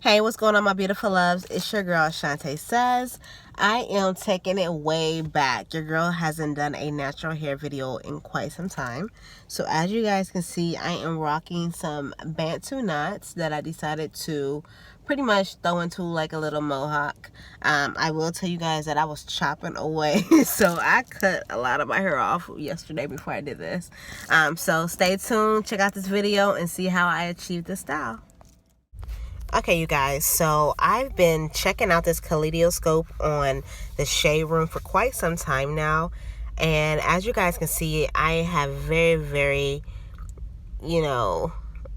Hey, what's going on, my beautiful loves? It's your girl Shantaesays. I am taking it way back. Your girl hasn't done a natural hair video in quite some time. So as you guys can see, I am rocking some Bantu Knots that I decided to pretty much throw into like a little mohawk. I will tell you guys that I was chopping away. So I cut a lot of my hair off yesterday before I did this. So stay tuned, check out this video and see how I achieved this style. Okay, you guys, so I've been checking out this kaleidoscope on the shade room for quite some time now. And as you guys can see, I have very,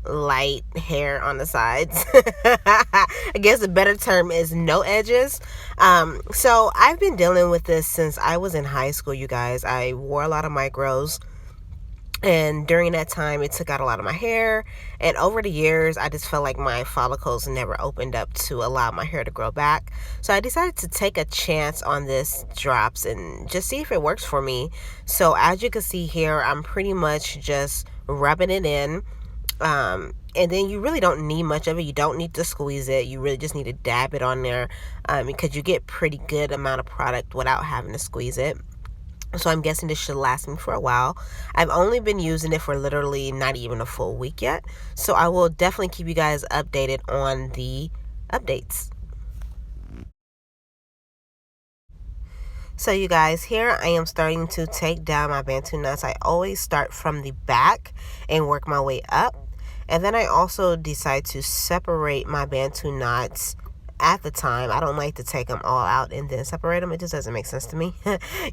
light hair on the sides. I guess a better term is no edges. So I've been dealing with this since I was in high school, you guys. I wore a lot of micros. And during that time, it took out a lot of my hair. And over the years, I just felt like my follicles never opened up to allow my hair to grow back. So I decided to take a chance on this drops and just see if it works for me. So as you can see here, I'm pretty much just rubbing it in. And then you really don't need much of it. You don't need to squeeze it. You really just need to dab it on there because you get pretty good amount of product without having to squeeze it. So I'm guessing this should last me for a while. I've only been using it for literally not even a full week yet. So I will definitely keep you guys updated on the updates. So you guys, here I am starting to take down my Bantu Knots. I always start from the back and work my way up. And then I also decide to separate my Bantu Knots at the time. I don't like to take them all out and then separate them. It just doesn't make sense to me.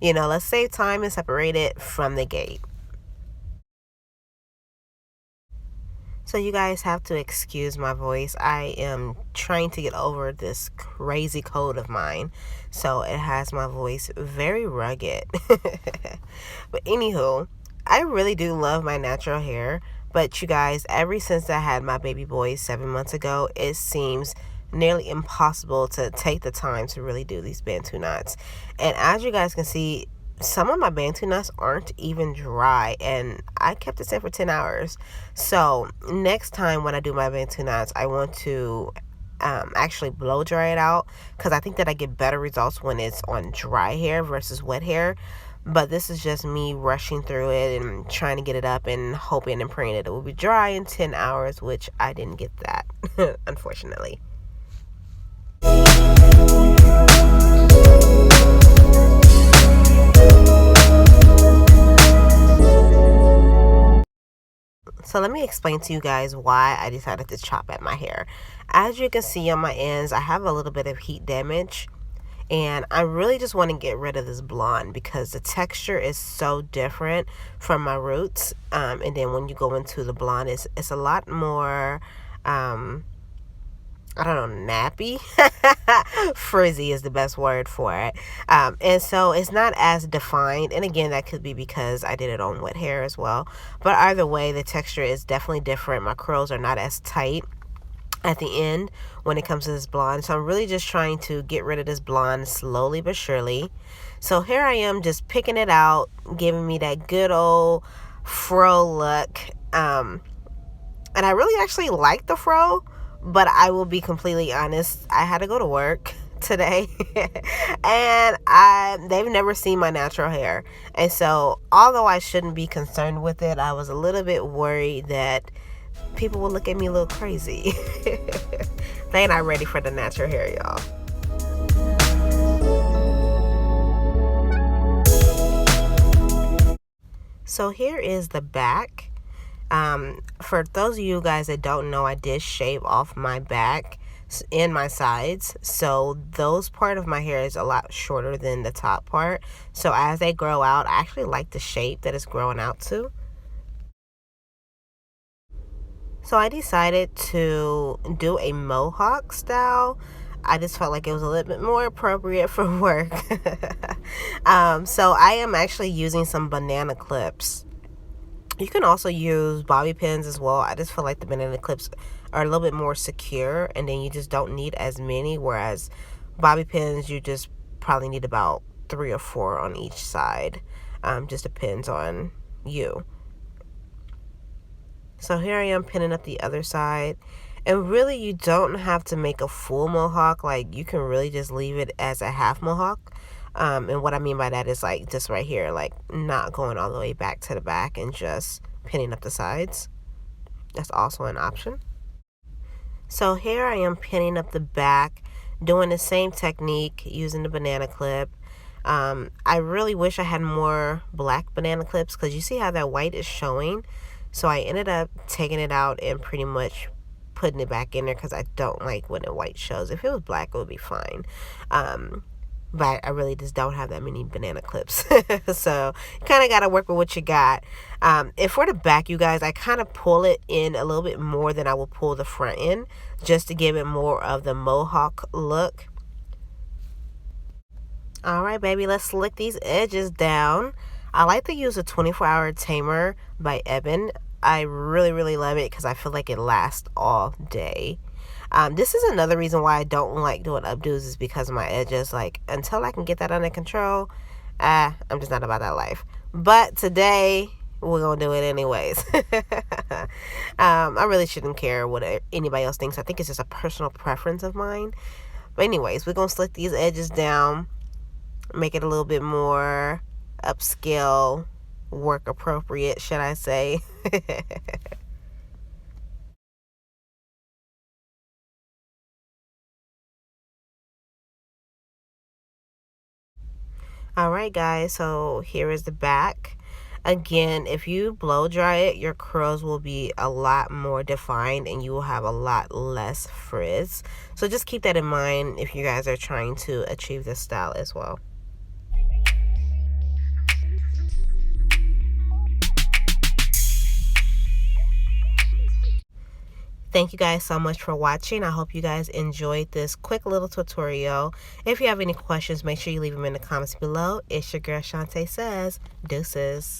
Let's save time and separate it from the gate. So you guys have to excuse my voice. I am trying to get over this crazy cold of mine. So it has my voice very rugged. But anywho, I really do love my natural hair. But you guys, ever since I had my baby boy 7 months ago, it seems nearly impossible to take the time to really do these Bantu Knots. And as you guys can see, some of my Bantu Knots aren't even dry, and I kept it set for 10 hours. So next time when I do my Bantu Knots, I want to actually blow dry it out, because I think that I get better results when it's on dry hair versus wet hair. But this is just me rushing through it and trying to get it up and hoping and praying that it will be dry in 10 hours, which I didn't get that, unfortunately. So let me explain to you guys why I decided to chop at my hair. As you can see on my ends, I have a little bit of heat damage. And I really just want to get rid of this blonde because the texture is so different from my roots. And then when you go into the blonde, it's a lot more, I don't know, nappy. Frizzy is the best word for it. And so it's not as defined. And again, that could be because I did it on wet hair as well. But either way, the texture is definitely different. My curls are not as tight at the end when it comes to this blonde. So I'm really just trying to get rid of this blonde slowly but surely. So here I am just picking it out, giving me that good old fro look. And I really actually like the fro. But I will be completely honest, I had to go to work today and they've never seen my natural hair. And so although I shouldn't be concerned with it, I was a little bit worried that people will look at me a little crazy. They not ready for the natural hair, y'all. So here is the back. For those of you guys that don't know, I did shave off my back and my sides, so those part of my hair is a lot shorter than the top part. So as they grow out, I actually like the shape that it's growing out to. So I decided to do a mohawk style. I just felt like it was a little bit more appropriate for work. So I am actually using some banana clips. You can also use bobby pins as well. I just feel like the banana clips are a little bit more secure, and then you just don't need as many, whereas bobby pins, you just probably need about 3 or 4 on each side. Just depends on you. So here I am pinning up the other side, And really, you don't have to make a full mohawk. Like, you can really just leave it as a half mohawk. And what I mean by that is like just right here, like not going all the way back to the back and just pinning up the sides. That's also an option. So here I am pinning up the back, doing the same technique using the banana clip. I really wish I had more black banana clips because you see how that white is showing. So I ended up taking it out and pretty much putting it back in there because I don't like when the white shows. If it was black, it would be fine. But I really just don't have that many banana clips. So you kind of got to work with what you got. And for the back, you guys, I kind of pull it in a little bit more than I will pull the front in just to give it more of the mohawk look. All right, baby, let's slick these edges down. I like to use a 24-hour tamer by Ebin. I really, really love it because I feel like it lasts all day. This is another reason why I don't like doing updos is because of my edges. Like, until I can get that under control, I'm just not about that life. But today, we're going to do it anyways. I really shouldn't care what anybody else thinks. I think it's just a personal preference of mine. But anyways, we're going to slick these edges down, make it a little bit more upscale, work appropriate, should I say. Alright guys, so here is the back. Again, if you blow dry it, your curls will be a lot more defined and you will have a lot less frizz. So just keep that in mind if you guys are trying to achieve this style as well. Thank you guys so much for watching. I hope you guys enjoyed this quick little tutorial. If you have any questions, make sure you leave them in the comments below. It's your girl Shantae Says. Deuces.